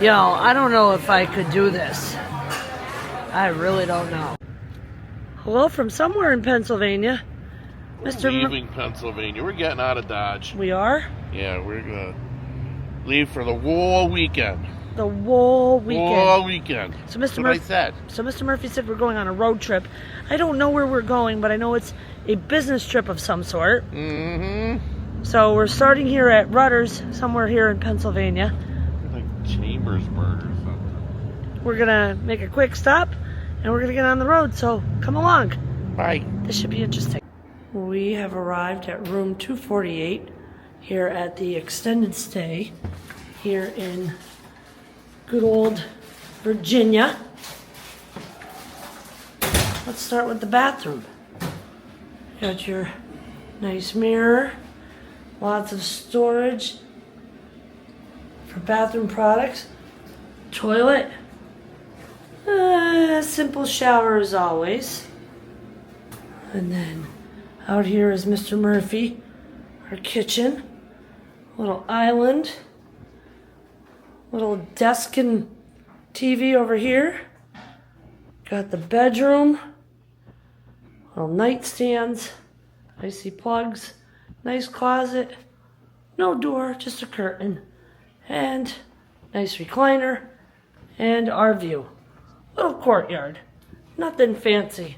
Yo, I don't know if I could do this. I really don't know. Hello from somewhere in Pennsylvania. We're leaving Pennsylvania. We're getting out of Dodge. We are? Yeah, we're going to leave for the whole weekend. The whole weekend. Whole weekend. So That's what I said. So Mr. Murphy said we're going on a road trip. I don't know where we're going, but I know it's a business trip of some sort. Mm-hmm. So we're starting here at Rutter's, somewhere here in Pennsylvania. Like Chambersburg or something. We're gonna make a quick stop and we're gonna get on the road, so come along. Bye. This should be interesting. We have arrived at room 248 here at the extended stay here in good old Virginia. Let's start with the bathroom. Got your nice mirror, lots of storage for bathroom products, toilet, simple shower as always. And then out here is Mr. Murphy, our kitchen, little island, little desk and TV over here. Got the bedroom, little nightstands, icy plugs, nice closet, no door, just a curtain, and nice recliner, and our view. Little courtyard, nothing fancy.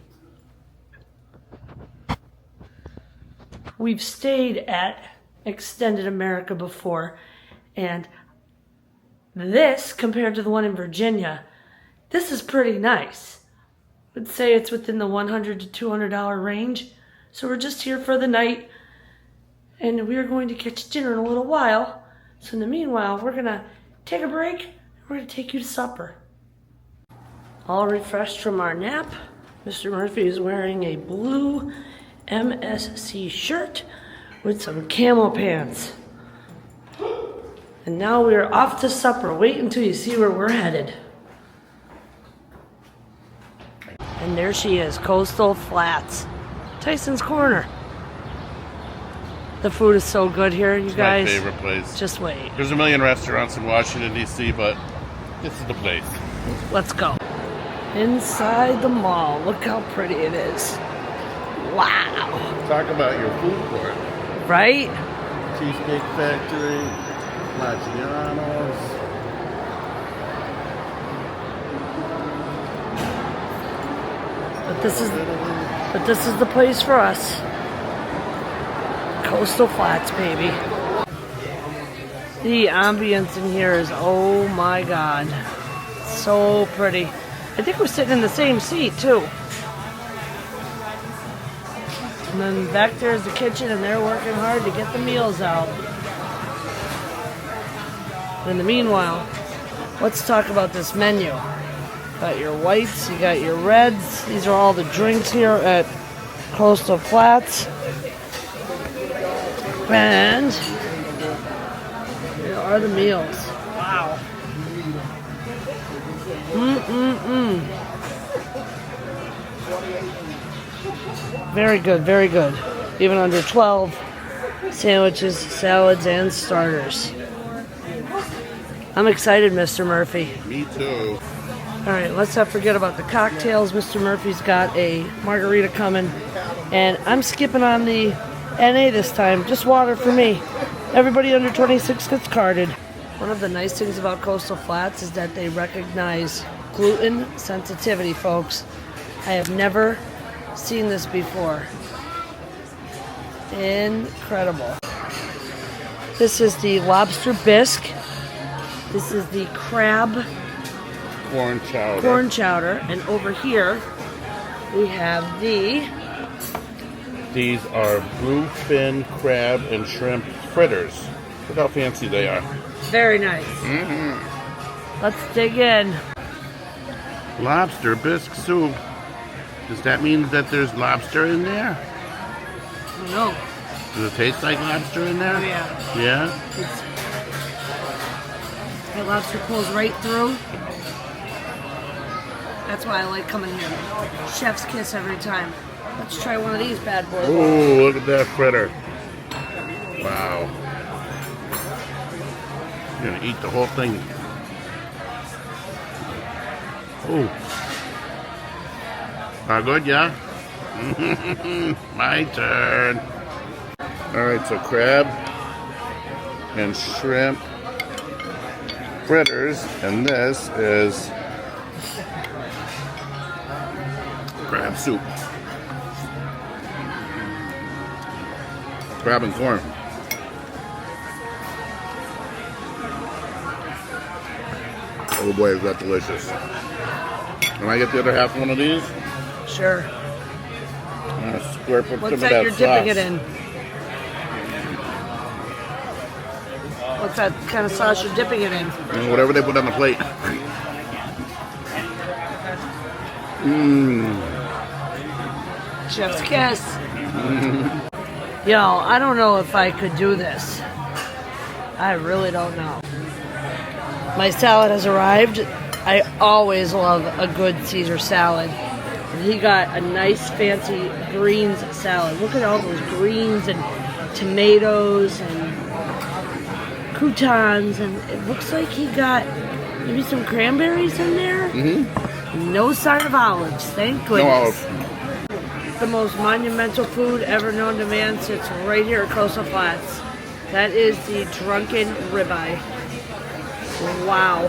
We've stayed at Extended America before, and this, compared to the one in Virginia, this is pretty nice. I'd say it's within the $100 to $200 range. So we're just here for the night, and we're going to catch dinner in a little while. So in the meanwhile, we're gonna take a break, and we're gonna take you to supper. All refreshed from our nap, Mr. Murphy is wearing a blue MSC shirt with some camo pants. And now we're off to supper. Wait until you see where we're headed. And there she is, Coastal Flats, Tysons Corner. The food is so good here, you guys. My favorite place. Just wait. There's a million restaurants in Washington, D.C., but this is the place. Let's go. Inside the mall, look how pretty it is. Wow. Talk about your food court. Right? Cheesecake Factory, Maggiano's. But this is the place for us. Coastal Flats, baby. The ambience in here is, oh my God, so pretty. I think we're sitting in the same seat too. And then back there is the kitchen, and they're working hard to get the meals out. In the meanwhile, let's talk about this menu. Got your whites, you got your reds. These are all the drinks here at Coastal Flats. And here are the meals. Wow. Very good, very good. Even under 12. Sandwiches, salads, and starters. I'm excited, Mr. Murphy. Me too. All right, let's not forget about the cocktails. Mr. Murphy's got a margarita coming, and I'm skipping on the NA this time. Just water for me. Everybody under 26 gets carded. One of the nice things about Coastal Flats is that they recognize gluten sensitivity, folks. I have never seen this before. Incredible. This is the lobster bisque. This is the crab Corn chowder. corn chowder, and over here we have the These are bluefin crab and shrimp fritters. Look how fancy they are. very nice. Let's dig in. Lobster bisque soup. Does that mean that there's lobster in there? No. Does it taste like lobster in there? Oh, yeah. Yeah? That lobster pulls right through. That's why I like coming here. Chef's kiss every time. Let's try one of these bad boys. Oh, look at that fritter. Wow. You're gonna eat the whole thing. Ooh. Not good, yeah? My turn. Alright, so crab and shrimp fritters, and this is crab soup. Crab and corn. Oh boy, is that delicious. Can I get the other half of one of these? Sure. Square put What's some of that you're sauce. dipping it in? What's that kind of sauce you're dipping it in? And whatever they put on the plate. Mmm. Chef's kiss. Yo, I don't know if I could do this. I really don't know. My salad has arrived. I always love a good Caesar salad. And he got a nice fancy greens salad. Look at all those greens and tomatoes and croutons, and it looks like he got maybe some cranberries in there. Mm-hmm. No sign of olives, thank goodness. No olives. The most monumental food ever known to man sits right here at Coastal Flats. That is the Drunken Ribeye. Wow.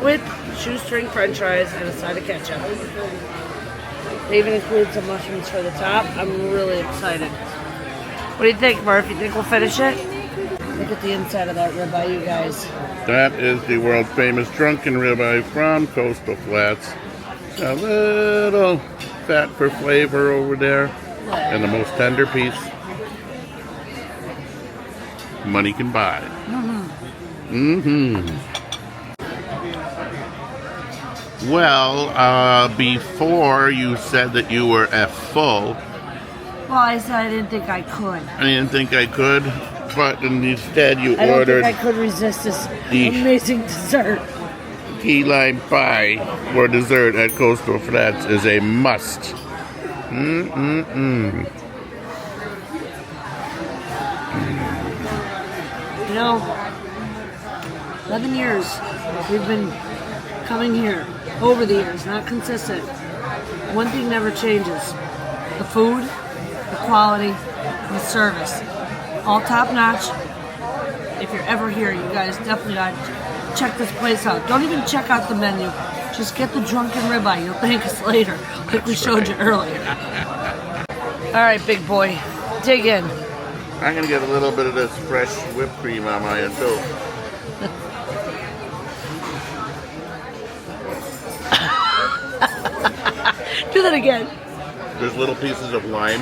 With shoestring french fries and a side of ketchup. They even include some mushrooms for the top. I'm really excited. What do you think, Murph? You think we'll finish it? Look at the inside of that ribeye, you guys. That is the world famous Drunken Ribeye from Coastal Flats. A little fat for flavor over there. And the most tender piece money can buy. Mm-hmm. Well, before you said that you were at full. Well, I said I didn't think I could. I didn't think I could, but instead you I don't ordered think I could resist this amazing dessert. Key lime pie for dessert at Coastal Flats is a must. You know, 11 years we've been coming here. Over the years, not consistent. One thing never changes. The food, the quality, and the service. All top notch. If you're ever here, you guys definitely gotta check this place out. Don't even check out the menu. Just get the Drunken Ribeye. You'll thank us later, like we showed you earlier. Alright, big boy. Dig in. I'm gonna get a little bit of this fresh whipped cream on my end too. Do that again. There's little pieces of lime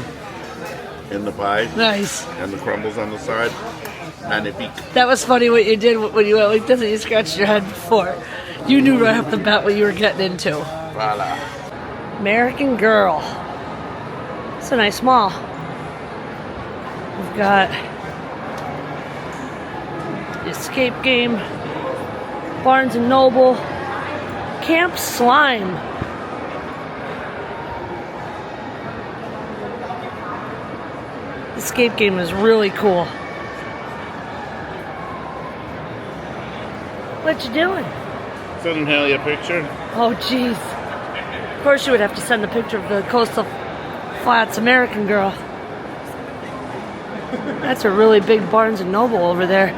in the pie. Nice. And the crumbles on the side. Magnifique. That was funny what you did when you went like this and you scratched your head before. You knew right off the bat what you were getting into. Voila. American Girl. It's a nice mall. We've got the Escape Game, Barnes & Noble, Camp Slime. Escape Game is really cool. What you doing? Sending Haley a picture. Oh, jeez. Of course you would have to send a picture of the Coastal Flats American Girl. That's a really big Barnes & Noble over there.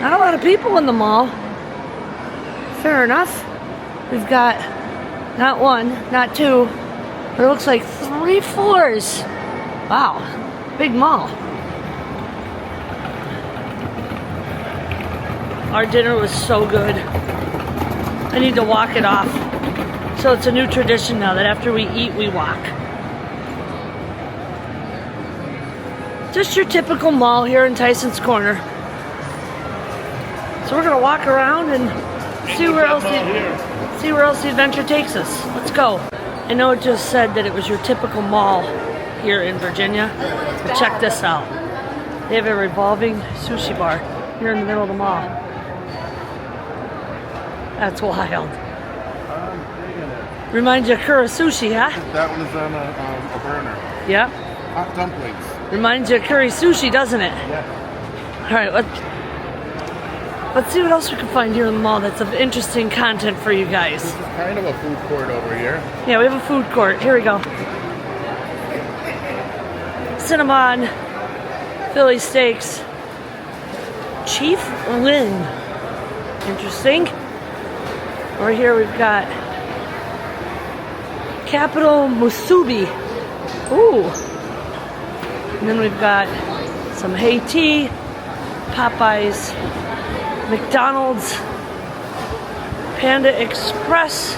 Not a lot of people in the mall. Fair enough. We've got not one, not two, but it looks like 3 floors. Wow, big mall. Our dinner was so good. I need to walk it off. So it's a new tradition now that after we eat, we walk. Just your typical mall here in Tysons Corner. So we're gonna walk around and see where else the adventure takes us. Let's go. I know it just said that it was your typical mall here in Virginia, but check this out. They have a revolving sushi bar here in the middle of the mall. That's wild. Reminds you of Kura Sushi, huh? That one is on a burner. Yep. Hot dumplings. Reminds you of curry sushi, doesn't it? Yeah. All right, Let's see what else we can find here in the mall that's of interesting content for you guys. This is kind of a food court over here. Yeah, we have a food court. Here we go. Cinnamon, Philly steaks, Chief Lynn. Interesting. Over here we've got Capital Musubi. Ooh. And then we've got some Haiti, Popeyes, McDonald's, Panda Express,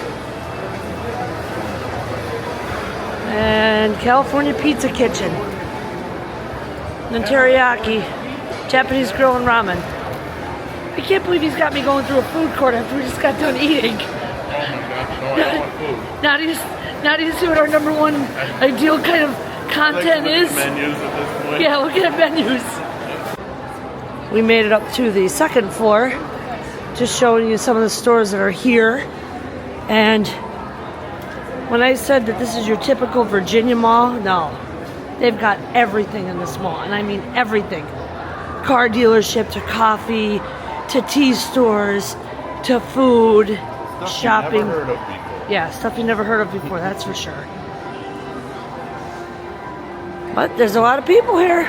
and California Pizza Kitchen. And then teriyaki, Japanese grill and ramen. I can't believe he's got me going through a food court after we just got done eating. Oh my gosh, no, I want food. Now do you see what our number one ideal kind of content is? Menus at this point. Yeah, look at menus. We made it up to the second floor, just showing you some of the stores that are here. And when I said that this is your typical Virginia mall, no. They've got everything in this mall, and I mean everything. Car dealership to coffee, to tea stores, to food, shopping. You never heard of before. Yeah, stuff you never heard of before, that's for sure. But there's a lot of people here.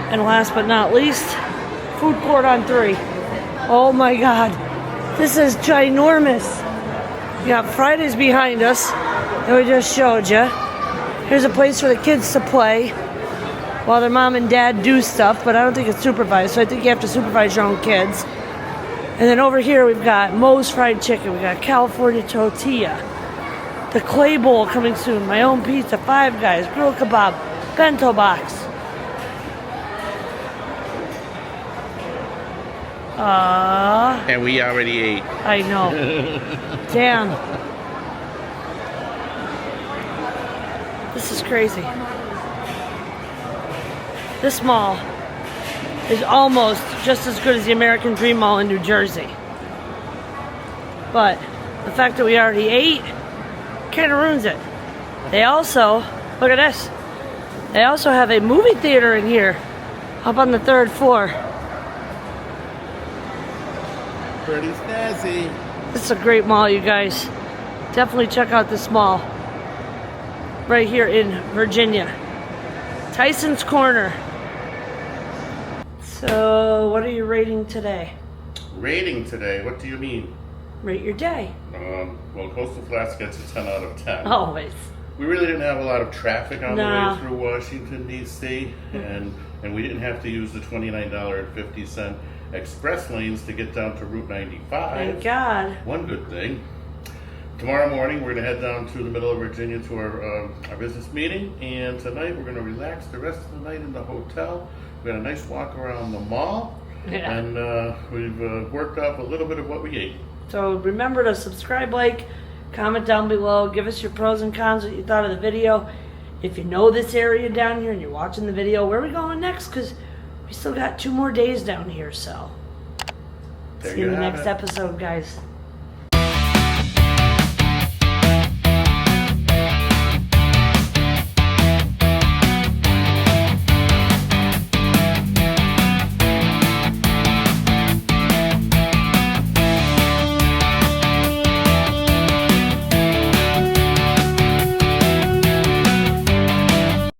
And last but not least, food court on 3. Oh my God, this is ginormous. You got Fridays behind us that we just showed you. Here's a place for the kids to play while their mom and dad do stuff, but I don't think it's supervised, so I think you have to supervise your own kids. And then over here we've got Moe's Fried Chicken, we got California Tortilla, the Clay Bowl coming soon, My Own Pizza, Five Guys, Grill Kebab, Bento Box. And we already ate. I know. Damn. This is crazy. This mall is almost just as good as the American Dream Mall in New Jersey. But the fact that we already ate kind of ruins it. They also, look at this, they also have a movie theater in here up on the 3rd floor. Pretty snazzy. This is a great mall, you guys. Definitely check out this mall right here in Virginia. Tysons Corner. So, what are you rating today? Rating today? What do you mean? Rate your day. Well, Coastal Flats gets a 10 out of 10. Always. We really didn't have a lot of traffic on the No. way through Washington, D.C., and we didn't have to use the $29.50 express lanes to get down to Route 95. Thank God. One good thing. Tomorrow morning, we're going to head down to the middle of Virginia to our business meeting, and tonight we're going to relax the rest of the night in the hotel. We had a nice walk around the mall, Yeah. and we've worked up a little bit of what we ate. So remember to subscribe, like, comment down below, give us your pros and cons, what you thought of the video. If you know this area down here and you're watching the video, where are we going next? Because we still got 2 more days down here, so. There See you in you the have next it. episode, guys.